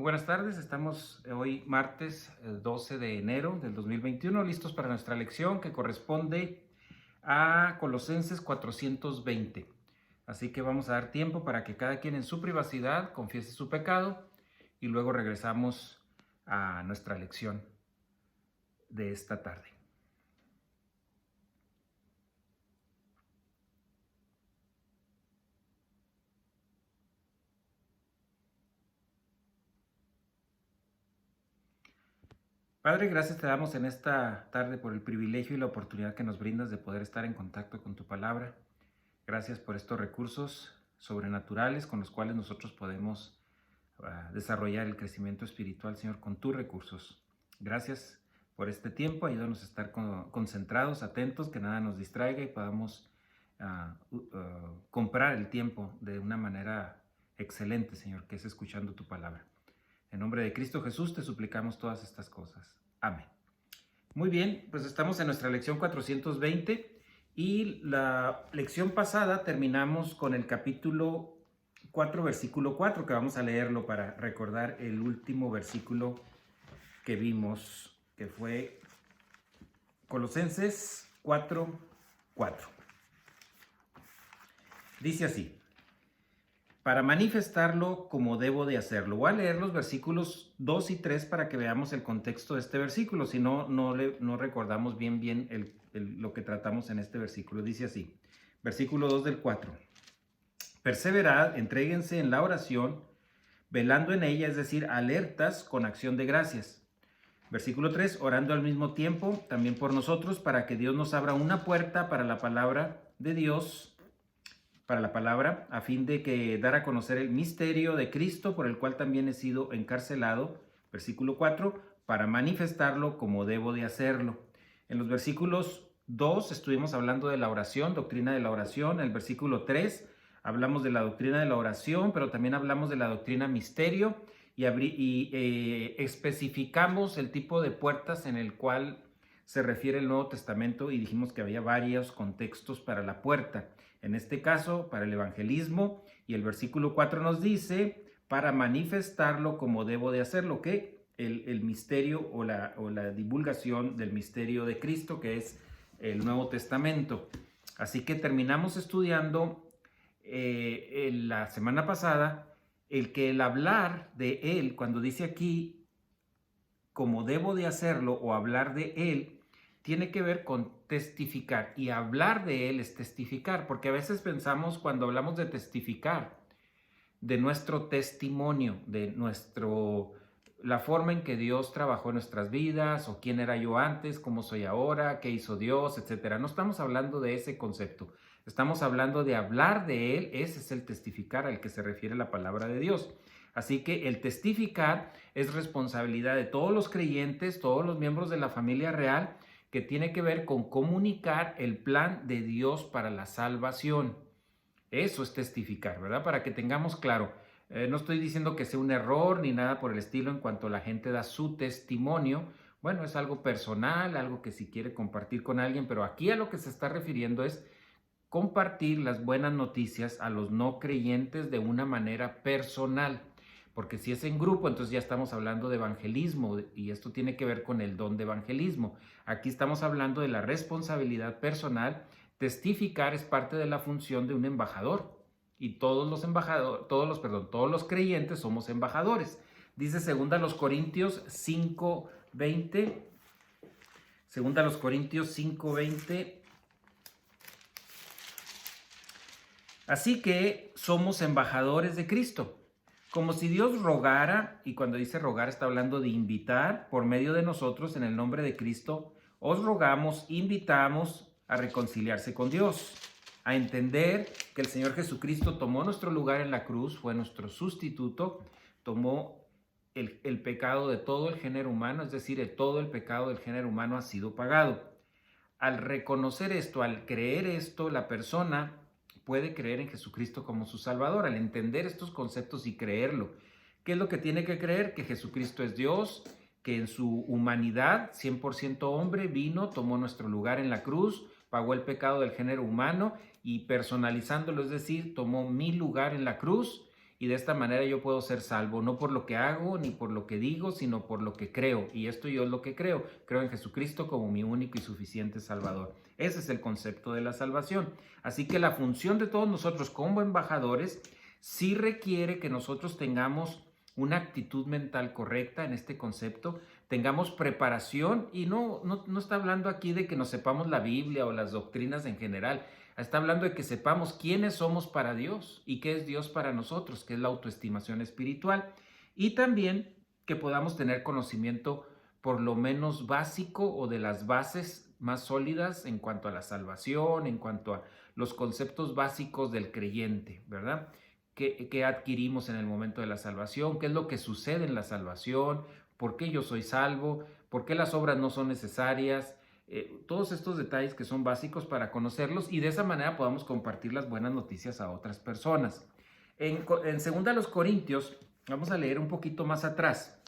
buenas tardes, estamos hoy martes 12 de enero del 2021, listos para nuestra lección que corresponde a Colosenses 420. Así que vamos a dar tiempo para que cada quien en su privacidad confiese su pecado y luego regresamos a nuestra lección de esta tarde. Padre, gracias te damos en esta tarde por el privilegio y la oportunidad que nos brindas de poder estar en contacto con tu palabra. Gracias por estos recursos sobrenaturales con los cuales nosotros podemos desarrollar el crecimiento espiritual, Señor, con tus recursos. Gracias por este tiempo, ayúdanos a estar concentrados, atentos, que nada nos distraiga y podamos comprar el tiempo de una manera excelente, Señor, que es escuchando tu palabra. En nombre de Cristo Jesús te suplicamos todas estas cosas. Amén. Muy bien, pues estamos en nuestra lección 420 y la lección pasada terminamos con el capítulo 4, versículo 4, que vamos a leerlo para recordar el último versículo que vimos, que fue Colosenses 4, 4. Dice así: para manifestarlo como debo de hacerlo. Voy a leer los versículos 2 y 3 para que veamos el contexto de este versículo, si no, no recordamos bien lo que tratamos en este versículo. Dice así, versículo 2 del 4. Perseverad, entréguense en la oración, velando en ella, es decir, alertas con acción de gracias. Versículo 3, orando al mismo tiempo también por nosotros, para que Dios nos abra una puerta para la palabra de Dios, a fin de que dar a conocer el misterio de Cristo, por el cual también he sido encarcelado. Versículo 4, para manifestarlo como debo de hacerlo. En los versículos 2 estuvimos hablando de la oración, doctrina de la oración. En el versículo 3 hablamos de la doctrina de la oración, pero también hablamos de la doctrina misterio y especificamos el tipo de puertas en el cual se refiere el Nuevo Testamento y dijimos que había varios contextos para la puerta. En este caso, para el evangelismo, y el versículo 4 nos dice, para manifestarlo como debo de hacerlo, que el misterio o la divulgación del misterio de Cristo, que es el Nuevo Testamento. Así que terminamos estudiando la semana pasada el hablar de Él, cuando dice aquí, como debo de hacerlo o hablar de Él, tiene que ver con testificar, y hablar de Él es testificar, porque a veces pensamos cuando hablamos de testificar, de nuestro testimonio, la forma en que Dios trabajó en nuestras vidas, o quién era yo antes, cómo soy ahora, qué hizo Dios, etc. No estamos hablando de ese concepto, estamos hablando de hablar de Él. Ese es el testificar al que se refiere la palabra de Dios. Así que el testificar es responsabilidad de todos los creyentes, todos los miembros de la familia real, que tiene que ver con comunicar el plan de Dios para la salvación. Eso es testificar, ¿verdad? Para que tengamos claro, no estoy diciendo que sea un error ni nada por el estilo en cuanto la gente da su testimonio. Bueno, es algo personal, algo que si quiere compartir con alguien, pero aquí a lo que se está refiriendo es compartir las buenas noticias a los no creyentes de una manera personal. Porque si es en grupo, entonces ya estamos hablando de evangelismo, y esto tiene que ver con el don de evangelismo. Aquí estamos hablando de la responsabilidad personal. Testificar es parte de la función de un embajador, y todos los creyentes somos embajadores. Dice 2 Corintios 5:20. 2 Corintios 5:20. Así que somos embajadores de Cristo, como si Dios rogara, y cuando dice rogar está hablando de invitar, por medio de nosotros en el nombre de Cristo, os rogamos, invitamos a reconciliarse con Dios, a entender que el Señor Jesucristo tomó nuestro lugar en la cruz, fue nuestro sustituto, tomó el pecado de todo el género humano, es decir, todo el pecado del género humano ha sido pagado. Al reconocer esto, al creer esto, la persona puede creer en Jesucristo como su Salvador. Al entender estos conceptos y creerlo, ¿qué es lo que tiene que creer? Que Jesucristo es Dios, que en su humanidad, 100% hombre, vino, tomó nuestro lugar en la cruz, pagó el pecado del género humano y personalizándolo, es decir, tomó mi lugar en la cruz y de esta manera yo puedo ser salvo, no por lo que hago ni por lo que digo, sino por lo que creo. Y esto yo es lo que creo. Creo en Jesucristo como mi único y suficiente Salvador. Ese es el concepto de la salvación. Así que la función de todos nosotros como embajadores sí requiere que nosotros tengamos una actitud mental correcta en este concepto, tengamos preparación, y no está hablando aquí de que nos sepamos la Biblia o las doctrinas en general. Está hablando de que sepamos quiénes somos para Dios y qué es Dios para nosotros, que es la autoestimación espiritual. Y también que podamos tener conocimiento por lo menos básico o de las bases más sólidas en cuanto a la salvación, en cuanto a los conceptos básicos del creyente, ¿verdad? ¿Qué adquirimos en el momento de la salvación? ¿Qué es lo que sucede en la salvación? ¿Por qué yo soy salvo? ¿Por qué las obras no son necesarias? Todos estos detalles que son básicos para conocerlos y de esa manera podamos compartir las buenas noticias a otras personas. En 2 Corintios, vamos a leer un poquito más atrás.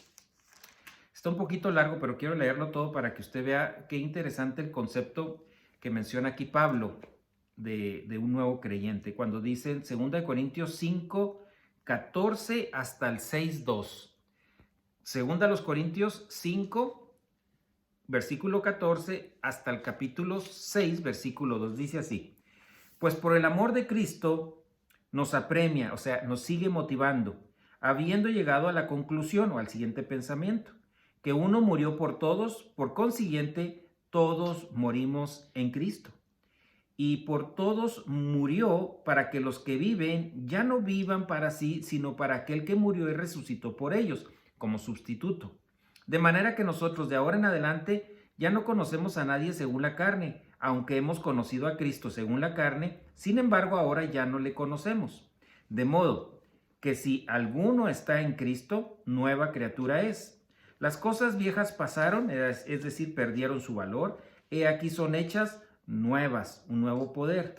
Está un poquito largo, pero quiero leerlo todo para que usted vea qué interesante el concepto que menciona aquí Pablo de un nuevo creyente. Cuando dice en 2 Corintios 5, 14 hasta el 6, 2. 2 Corintios 5, versículo 14 hasta el capítulo 6, versículo 2, dice así: pues por el amor de Cristo nos apremia, o sea, nos sigue motivando, habiendo llegado a la conclusión o al siguiente pensamiento, que uno murió por todos, por consiguiente, todos morimos en Cristo. Y por todos murió para que los que viven ya no vivan para sí, sino para aquel que murió y resucitó por ellos, como sustituto. De manera que nosotros de ahora en adelante ya no conocemos a nadie según la carne, aunque hemos conocido a Cristo según la carne, sin embargo ahora ya no le conocemos. De modo que si alguno está en Cristo, nueva criatura es. Las cosas viejas pasaron, es decir, perdieron su valor, he aquí son hechas nuevas, un nuevo poder.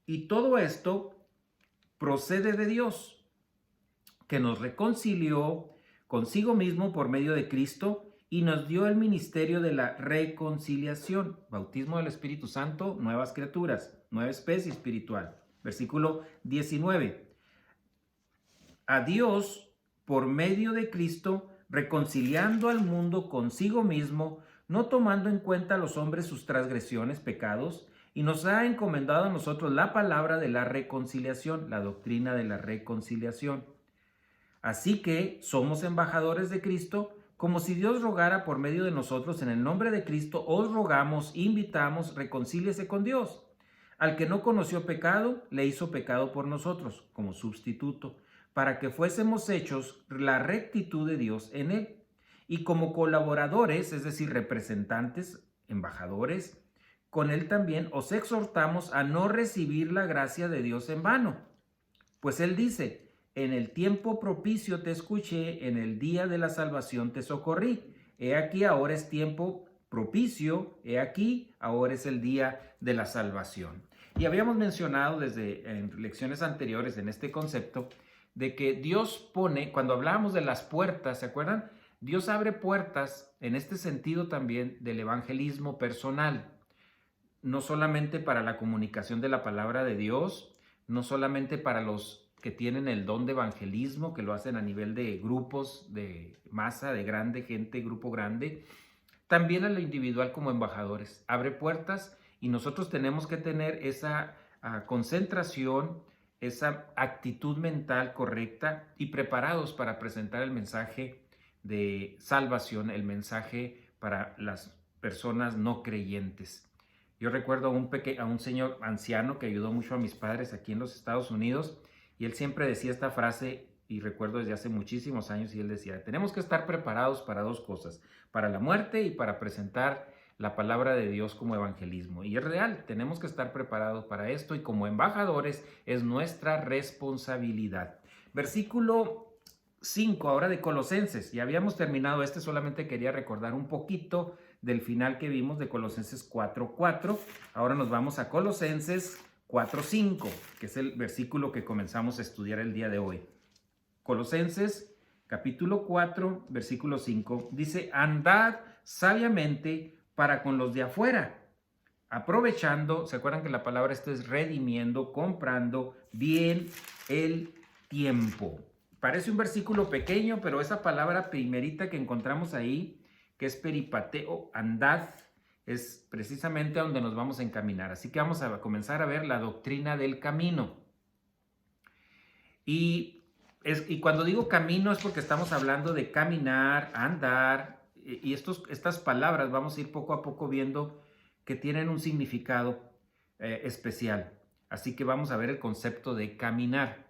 Y todo esto procede de Dios, que nos reconcilió consigo mismo por medio de Cristo y nos dio el ministerio de la reconciliación, bautismo del Espíritu Santo, nuevas criaturas, nueva especie espiritual. Versículo 19. A Dios, por medio de Cristo, reconciliando al mundo consigo mismo, no tomando en cuenta a los hombres sus transgresiones, pecados, y nos ha encomendado a nosotros la palabra de la reconciliación, la doctrina de la reconciliación. Así que somos embajadores de Cristo, como si Dios rogara por medio de nosotros. En el nombre de Cristo os rogamos, invitamos, reconcíliese con Dios. Al que no conoció pecado, le hizo pecado por nosotros, como sustituto, para que fuésemos hechos la rectitud de Dios en él. Y como colaboradores, es decir, representantes, embajadores, con él también os exhortamos a no recibir la gracia de Dios en vano. Pues él dice: en el tiempo propicio te escuché, en el día de la salvación te socorrí. He aquí ahora es tiempo propicio, he aquí ahora es el día de la salvación. Y habíamos mencionado desde en lecciones anteriores en este concepto de que Dios pone, cuando hablábamos de las puertas, ¿se acuerdan? Dios abre puertas en este sentido también del evangelismo personal, no solamente para la comunicación de la palabra de Dios, no solamente para los que tienen el don de evangelismo, que lo hacen a nivel de grupos, de masa, de grande gente, grupo grande, también a lo individual como embajadores. Abre puertas y nosotros tenemos que tener esa concentración, esa actitud mental correcta y preparados para presentar el mensaje de salvación, el mensaje para las personas no creyentes. Yo recuerdo a un señor anciano que ayudó mucho a mis padres aquí en los Estados Unidos, y él siempre decía esta frase, y recuerdo desde hace muchísimos años, y él decía: tenemos que estar preparados para dos cosas, para la muerte y para presentar la palabra de Dios como evangelismo. Y es real, tenemos que estar preparados para esto, y como embajadores es nuestra responsabilidad. Versículo 5 ahora de Colosenses. Ya habíamos terminado solamente quería recordar un poquito del final que vimos de Colosenses 4:4. Ahora nos vamos a Colosenses 4:5, que es el versículo que comenzamos a estudiar el día de hoy. Colosenses capítulo 4, versículo 5, dice: andad sabiamente para con los de afuera, aprovechando, ¿se acuerdan que la palabra esto es redimiendo, comprando bien el tiempo. Parece un versículo pequeño, pero esa palabra primerita que encontramos ahí, que es peripateo, andad, es precisamente a donde nos vamos a encaminar. Así que vamos a comenzar a ver la doctrina del camino. Y cuando digo camino es porque estamos hablando de caminar, andar, y estas palabras vamos a ir poco a poco viendo que tienen un significado especial. Así que vamos a ver el concepto de caminar.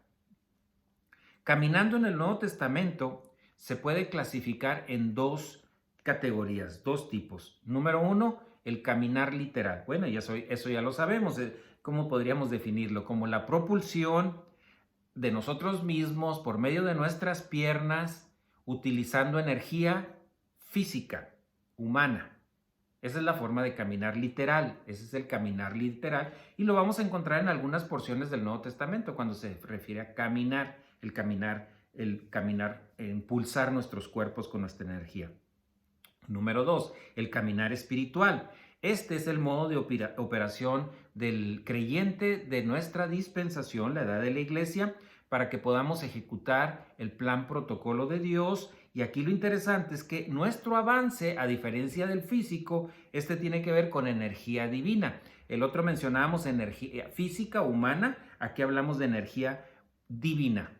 Caminando en el Nuevo Testamento se puede clasificar en dos categorías, dos tipos. Número uno, el caminar literal. Bueno, eso ya lo sabemos. ¿Cómo podríamos definirlo? Como la propulsión de nosotros mismos por medio de nuestras piernas, utilizando energía física, humana. Esa es la forma de caminar literal, ese es el caminar literal y lo vamos a encontrar en algunas porciones del Nuevo Testamento cuando se refiere a caminar, el caminar, impulsar nuestros cuerpos con nuestra energía. Número 2, el caminar espiritual. Este es el modo de operación del creyente de nuestra dispensación, la edad de la iglesia, para que podamos ejecutar el plan protocolo de Dios. Y aquí lo interesante es que nuestro avance, a diferencia del físico, este tiene que ver con energía divina. El otro mencionábamos energía física, humana, aquí hablamos de energía divina,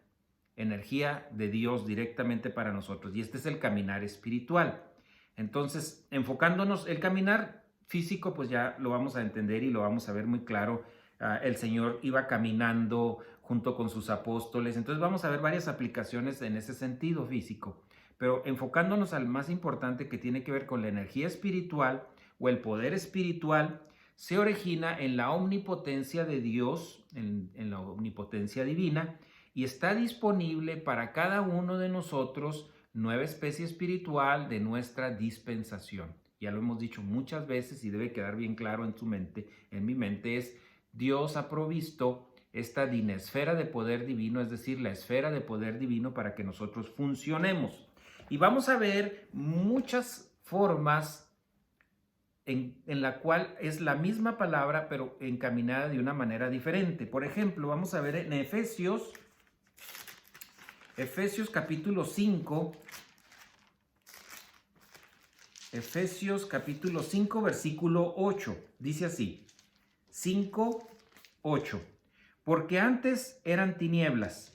energía de Dios directamente para nosotros. Y este es el caminar espiritual. Entonces, enfocándonos, el caminar físico, pues ya lo vamos a entender y lo vamos a ver muy claro. El Señor iba caminando junto con sus apóstoles. Entonces vamos a ver varias aplicaciones en ese sentido físico. Pero enfocándonos al más importante que tiene que ver con la energía espiritual o el poder espiritual, se origina en la omnipotencia de Dios, en la omnipotencia divina, y está disponible para cada uno de nosotros, nueva especie espiritual de nuestra dispensación. Ya lo hemos dicho muchas veces y debe quedar bien claro en su mente, en mi mente, es Dios ha provisto esta dinesfera de poder divino, es decir, la esfera de poder divino para que nosotros funcionemos. Y vamos a ver muchas formas en la cual es la misma palabra, pero encaminada de una manera diferente. Por ejemplo, vamos a ver en Efesios capítulo 5, Efesios capítulo 5, versículo 8. Dice así, 5, 8. Porque antes eran tinieblas.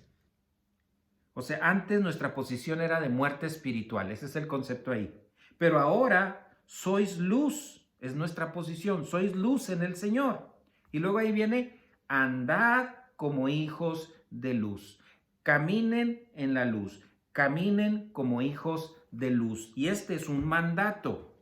O sea, antes nuestra posición era de muerte espiritual. Ese es el concepto ahí. Pero ahora sois luz. Es nuestra posición. Sois luz en el Señor. Y luego ahí viene, andad como hijos de luz. Caminen en la luz. Caminen como hijos de luz. Y este es un mandato.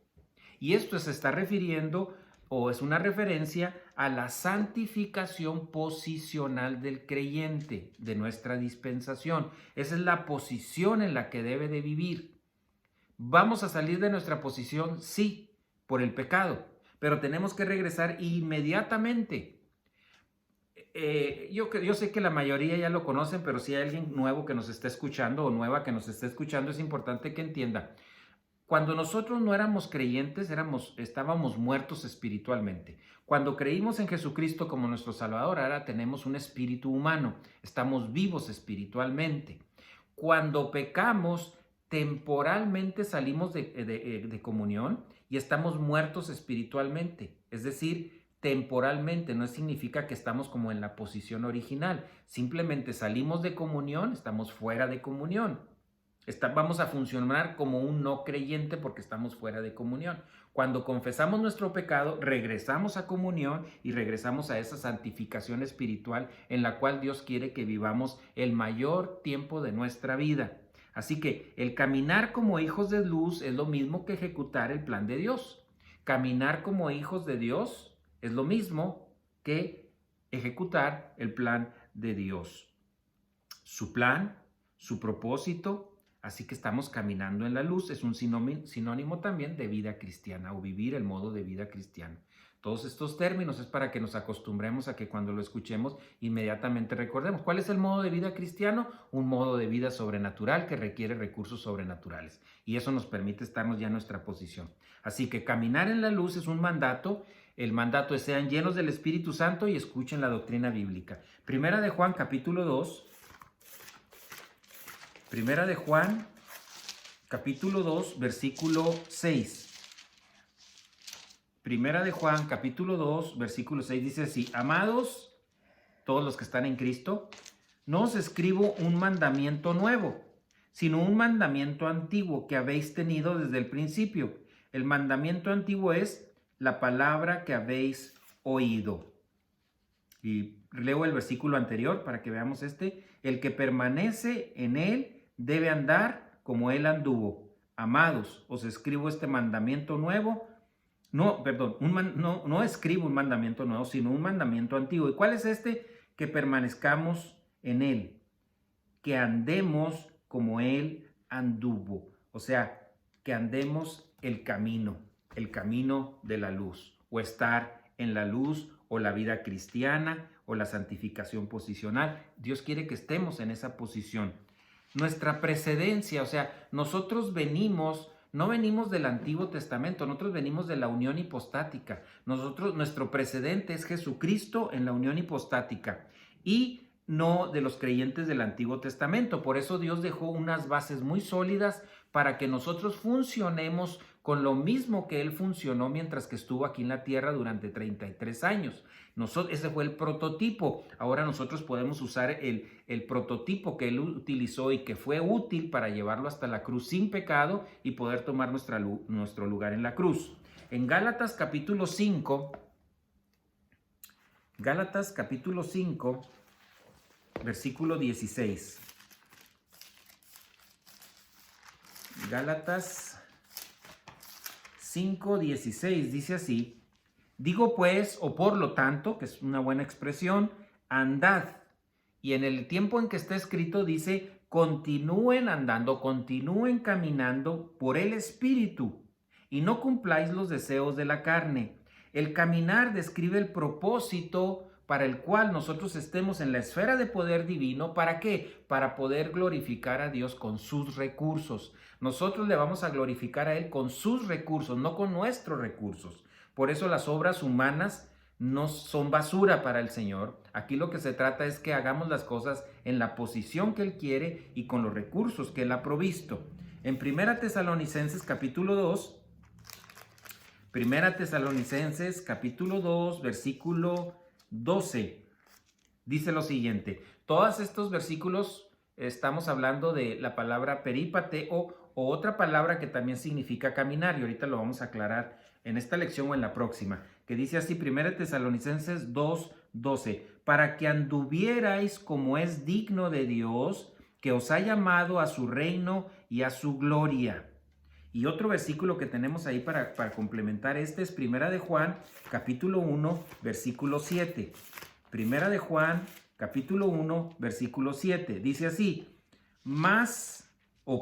Y esto se está refiriendo o es una referencia a la santificación posicional del creyente de nuestra dispensación. Esa es la posición en la que debe de vivir. ¿Vamos a salir de nuestra posición? Sí, por el pecado, pero tenemos que regresar inmediatamente. Yo sé que la mayoría ya lo conocen, pero si hay alguien nuevo que nos está escuchando o nueva que nos está escuchando, es importante que entienda. Cuando nosotros no éramos creyentes, estábamos muertos espiritualmente. Cuando creímos en Jesucristo como nuestro Salvador, ahora tenemos un espíritu humano, estamos vivos espiritualmente. Cuando pecamos, temporalmente salimos de comunión y estamos muertos espiritualmente. Es decir, temporalmente no significa que estamos como en la posición original. Simplemente salimos de comunión, estamos fuera de comunión. Vamos a funcionar como un no creyente porque estamos fuera de comunión. Cuando confesamos nuestro pecado, regresamos a comunión y regresamos a esa santificación espiritual en la cual Dios quiere que vivamos el mayor tiempo de nuestra vida. Así que el caminar como hijos de luz es lo mismo que ejecutar el plan de Dios. Caminar como hijos de Dios es lo mismo que ejecutar el plan de Dios. Su plan, su propósito. Así que estamos caminando en la luz, es un sinónimo también de vida cristiana o vivir el modo de vida cristiano. Todos estos términos es para que nos acostumbremos a que cuando lo escuchemos inmediatamente recordemos. ¿Cuál es el modo de vida cristiano? Un modo de vida sobrenatural que requiere recursos sobrenaturales. Y eso nos permite estarnos ya en nuestra posición. Así que caminar en la luz es un mandato. El mandato es sean llenos del Espíritu Santo y escuchen la doctrina bíblica. Primera de Juan capítulo 2. Primera de Juan, capítulo 2, versículo 6. Primera de Juan, capítulo 2, versículo 6 dice así: amados, todos los que están en Cristo, no os escribo un mandamiento nuevo, sino un mandamiento antiguo que habéis tenido desde el principio. El mandamiento antiguo es la palabra que habéis oído. Y leo el versículo anterior para que veamos este. El que permanece en él debe andar como él anduvo. Amados, os escribo este mandamiento nuevo. No, perdón, no escribo un mandamiento nuevo, sino un mandamiento antiguo. ¿Y cuál es este? Que permanezcamos en él, que andemos como él anduvo. O sea, que andemos el camino de la luz, o estar en la luz, o la vida cristiana, o la santificación posicional. Dios quiere que estemos en esa posición. Nuestra precedencia, o sea, nosotros no venimos del Antiguo Testamento, nosotros venimos de la unión hipostática. Nuestro precedente es Jesucristo en la unión hipostática y no de los creyentes del Antiguo Testamento. Por eso Dios dejó unas bases muy sólidas para que nosotros funcionemos con lo mismo que Él funcionó mientras que estuvo aquí en la tierra durante 33 años. Ese fue el prototipo. Ahora nosotros podemos usar el prototipo que Él utilizó y que fue útil para llevarlo hasta la cruz sin pecado y poder tomar nuestro lugar en la cruz. En Gálatas capítulo 5, versículo 16. Gálatas 5:16 dice así: digo pues, o por lo tanto, que es una buena expresión, andad. Y en el tiempo en que está escrito dice: continúen andando, continúen caminando por el Espíritu y no cumpláis los deseos de la carne. El caminar describe el propósito para el cual nosotros estemos en la esfera de poder divino. ¿Para qué? Para poder glorificar a Dios con sus recursos. Nosotros le vamos a glorificar a Él con sus recursos, no con nuestros recursos. Por eso las obras humanas no son basura para el Señor. Aquí lo que se trata es que hagamos las cosas en la posición que Él quiere y con los recursos que Él ha provisto. En 1 Tesalonicenses capítulo 2, versículo 12, dice lo siguiente. Todos estos versículos estamos hablando de la palabra perípate o otra palabra que también significa caminar, y ahorita lo vamos a aclarar en esta lección o en la próxima, que dice así, 1 Tesalonicenses 2:12, para que anduvierais como es digno de Dios, que os ha llamado a su reino y a su gloria. Y otro versículo que tenemos ahí para complementar este es Primera de Juan, capítulo 1, versículo 7. Primera de Juan, capítulo 1, versículo 7. Dice así: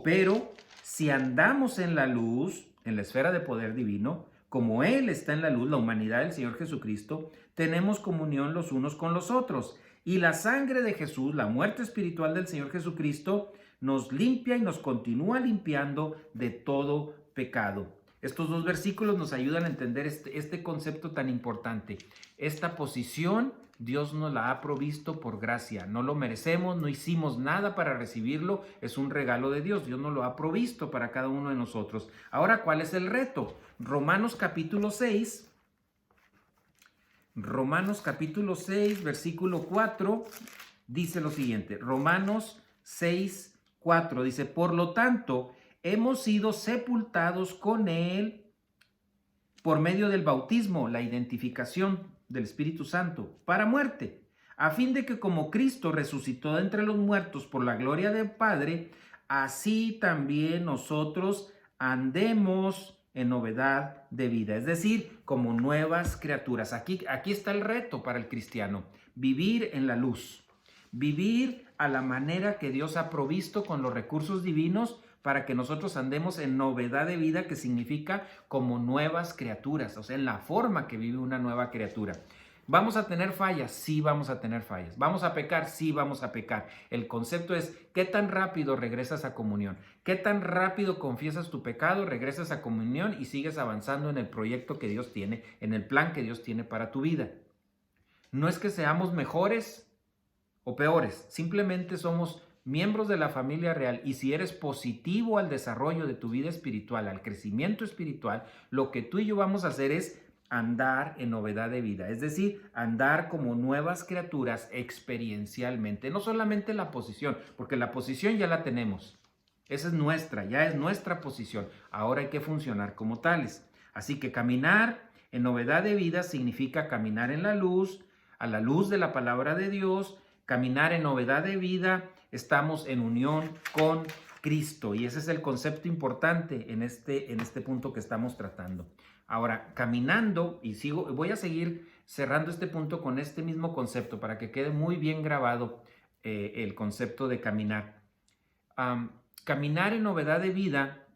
pero, si andamos en la luz, en la esfera de poder divino, como Él está en la luz, la humanidad del Señor Jesucristo, tenemos comunión los unos con los otros. Y la sangre de Jesús, la muerte espiritual del Señor Jesucristo, nos limpia y nos continúa limpiando de todo pecado. Estos dos versículos nos ayudan a entender este concepto tan importante. Esta posición Dios nos la ha provisto por gracia. No lo merecemos, no hicimos nada para recibirlo. Es un regalo de Dios. Dios nos lo ha provisto para cada uno de nosotros. Ahora, ¿cuál es el reto? Romanos capítulo 6, versículo 4, dice lo siguiente. Romanos 6:4 dice: por lo tanto, hemos sido sepultados con Él por medio del bautismo, la identificación del Espíritu Santo, para muerte, a fin de que como Cristo resucitó de entre los muertos por la gloria del Padre, así también nosotros andemos en novedad de vida, es decir, como nuevas criaturas. Aquí está el reto para el cristiano: vivir en la luz, vivir a la manera que Dios ha provisto con los recursos divinos para que nosotros andemos en novedad de vida, que significa como nuevas criaturas, o sea, en la forma que vive una nueva criatura. ¿Vamos a tener fallas? Sí, vamos a tener fallas. ¿Vamos a pecar? Sí, vamos a pecar. El concepto es: ¿qué tan rápido regresas a comunión? ¿Qué tan rápido confiesas tu pecado, regresas a comunión y sigues avanzando en el proyecto que Dios tiene, en el plan que Dios tiene para tu vida? No es que seamos mejores o peores, simplemente somos miembros de la familia real, y si eres positivo al desarrollo de tu vida espiritual, al crecimiento espiritual, lo que tú y yo vamos a hacer es andar en novedad de vida, es decir, andar como nuevas criaturas experiencialmente, no solamente la posición, porque la posición ya la tenemos, esa es nuestra, ya es nuestra posición, ahora hay que funcionar como tales. Así que caminar en novedad de vida significa caminar en la luz, a la luz de la palabra de Dios. Caminar en novedad de vida, estamos en unión con Cristo, y ese es el concepto importante en este punto que estamos tratando. Ahora, caminando, y voy a seguir cerrando este punto con este mismo concepto para que quede muy bien grabado el concepto de caminar. Caminar en novedad de vida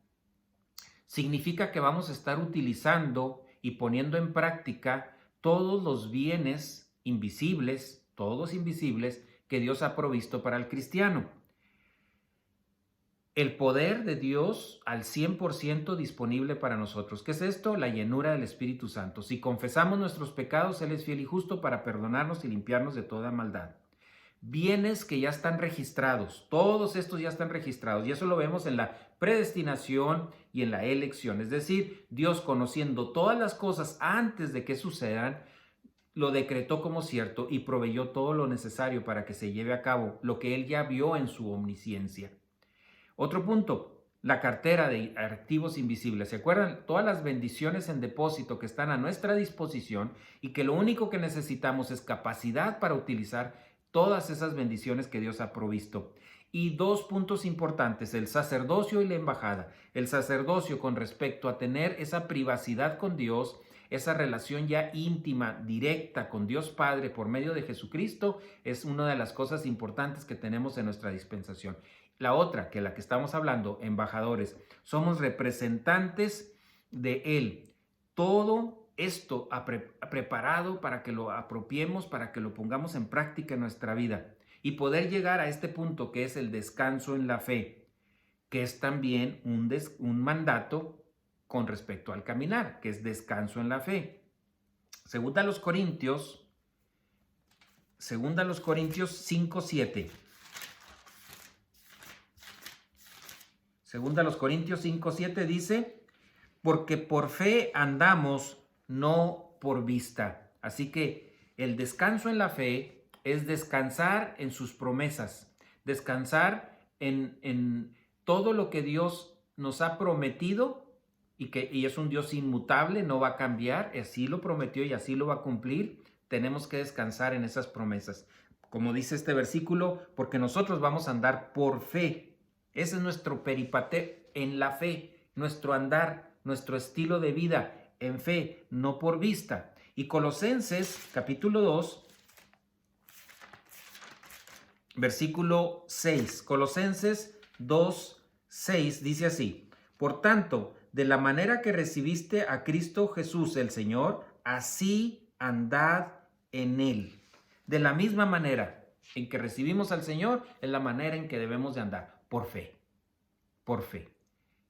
significa que vamos a estar utilizando y poniendo en práctica todos los bienes invisibles, todos invisibles, que Dios ha provisto para el cristiano. El poder de Dios al 100% disponible para nosotros. ¿Qué es esto? La llenura del Espíritu Santo. Si confesamos nuestros pecados, Él es fiel y justo para perdonarnos y limpiarnos de toda maldad. Bienes que ya están registrados, todos estos ya están registrados, y eso lo vemos en la predestinación y en la elección. Es decir, Dios, conociendo todas las cosas antes de que sucedan, lo decretó como cierto y proveyó todo lo necesario para que se lleve a cabo lo que Él ya vio en su omnisciencia. Otro punto, la cartera de activos invisibles. ¿Se acuerdan? Todas las bendiciones en depósito que están a nuestra disposición y que lo único que necesitamos es capacidad para utilizar todas esas bendiciones que Dios ha provisto. Y dos puntos importantes, el sacerdocio y la embajada. El sacerdocio con respecto a tener esa privacidad con Dios, esa relación ya íntima, directa con Dios Padre por medio de Jesucristo, es una de las cosas importantes que tenemos en nuestra dispensación. La otra, que la que estamos hablando, embajadores, somos representantes de Él. Todo esto ha preparado para que lo apropiemos, para que lo pongamos en práctica en nuestra vida y poder llegar a este punto que es el descanso en la fe, que es también un mandato con respecto al caminar, que es descanso en la fe. Segunda a los Corintios 5:7. Segunda a los Corintios 5:7 dice, porque por fe andamos, no por vista. Así que el descanso en la fe es descansar en sus promesas, descansar en todo lo que Dios nos ha prometido y es un Dios inmutable, no va a cambiar, así lo prometió y así lo va a cumplir. Tenemos que descansar en esas promesas. Como dice este versículo, porque nosotros vamos a andar por fe. Ese es nuestro peripateo en la fe, nuestro andar, nuestro estilo de vida en fe, no por vista. Y Colosenses capítulo 2, versículo 6. Colosenses 2, 6 dice así: por tanto, de la manera que recibiste a Cristo Jesús el Señor, así andad en Él. De la misma manera en que recibimos al Señor, es la manera en que debemos de andar. Por fe, por fe.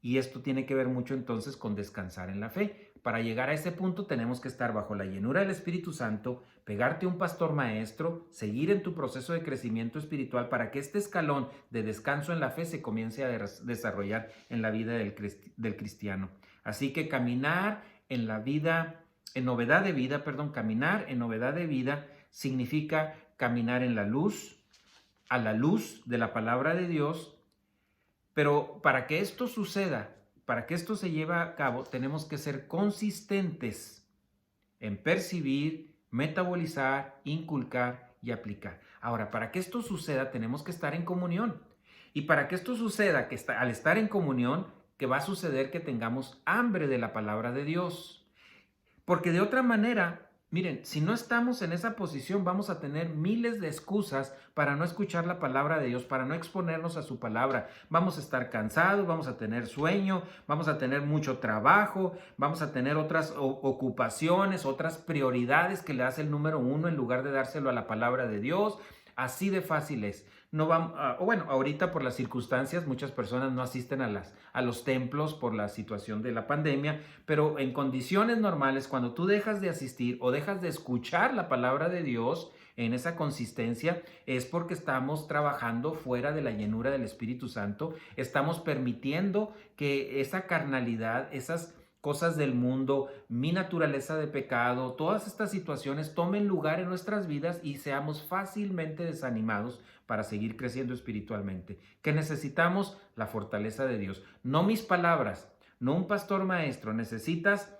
Y esto tiene que ver mucho entonces con descansar en la fe. Para llegar a ese punto tenemos que estar bajo la llenura del Espíritu Santo, pegarte a un pastor maestro, seguir en tu proceso de crecimiento espiritual para que este escalón de descanso en la fe se comience a desarrollar en la vida del cristiano. Así que caminar en la vida, en novedad de vida, caminar en novedad de vida significa caminar en la luz, a la luz de la palabra de Dios. Pero para que esto suceda, para que esto se lleve a cabo, tenemos que ser consistentes en percibir, metabolizar, inculcar y aplicar. Ahora, para que esto suceda, tenemos que estar en comunión. Y para que esto suceda, al estar en comunión, que va a suceder que tengamos hambre de la palabra de Dios. Porque de otra manera, miren, si no estamos en esa posición, vamos a tener miles de excusas para no escuchar la palabra de Dios, para no exponernos a su palabra. Vamos a estar cansados, vamos a tener sueño, vamos a tener mucho trabajo, vamos a tener otras ocupaciones, otras prioridades que le das el número uno en lugar de dárselo a la palabra de Dios. Así de fácil es. No vamos, bueno, ahorita por las circunstancias muchas personas no asisten a los templos por la situación de la pandemia, pero en condiciones normales, cuando tú dejas de asistir o dejas de escuchar la palabra de Dios, en esa consistencia, es porque estamos trabajando fuera de la llenura del Espíritu Santo, estamos permitiendo que esa carnalidad, esas cosas del mundo, mi naturaleza de pecado, todas estas situaciones tomen lugar en nuestras vidas y seamos fácilmente desanimados para seguir creciendo espiritualmente. ¿Qué necesitamos? La fortaleza de Dios. No mis palabras, no un pastor maestro. Necesitas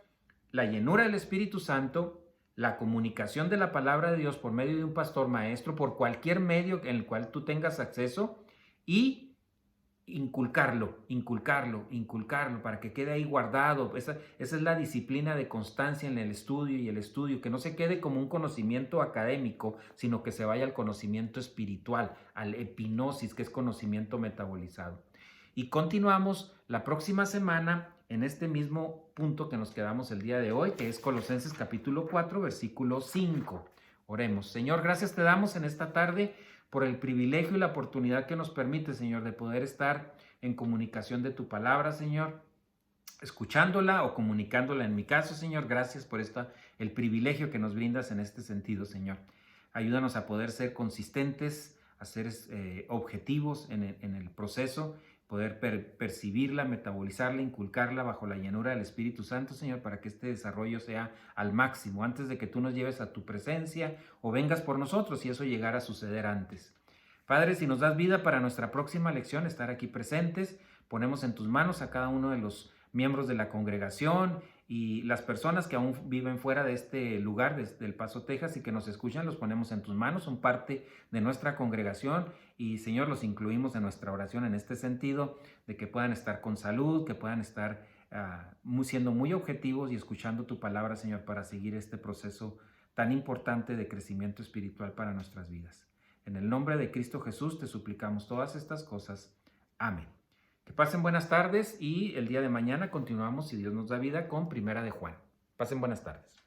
la llenura del Espíritu Santo, la comunicación de la palabra de Dios por medio de un pastor maestro, por cualquier medio en el cual tú tengas acceso, y inculcarlo para que quede ahí guardado. Esa es la disciplina de constancia en el estudio y el estudio, que no se quede como un conocimiento académico, sino que se vaya al conocimiento espiritual, al epignosis, que es conocimiento metabolizado. Y continuamos la próxima semana en este mismo punto que nos quedamos el día de hoy, que es Colosenses capítulo 4, versículo 5. Oremos. Señor, gracias te damos en esta tarde por el privilegio y la oportunidad que nos permite, Señor, de poder estar en comunicación de tu palabra, Señor, escuchándola o comunicándola en mi caso, Señor. Gracias por el privilegio que nos brindas en este sentido, Señor. Ayúdanos a poder ser consistentes, a ser objetivos en el proceso, poder percibirla, metabolizarla, inculcarla bajo la llenura del Espíritu Santo, Señor, para que este desarrollo sea al máximo, antes de que tú nos lleves a tu presencia o vengas por nosotros, y eso llegara a suceder antes. Padre, si nos das vida para nuestra próxima lección, estar aquí presentes, ponemos en tus manos a cada uno de los miembros de la congregación y las personas que aún viven fuera de este lugar, desde El Paso, Texas, y que nos escuchan, los ponemos en tus manos, son parte de nuestra congregación y, Señor, los incluimos en nuestra oración en este sentido, de que puedan estar con salud, que puedan estar siendo muy objetivos y escuchando tu palabra, Señor, para seguir este proceso tan importante de crecimiento espiritual para nuestras vidas. En el nombre de Cristo Jesús te suplicamos todas estas cosas. Amén. Que pasen buenas tardes y el día de mañana continuamos, si Dios nos da vida, con Primera de Juan. Pasen buenas tardes.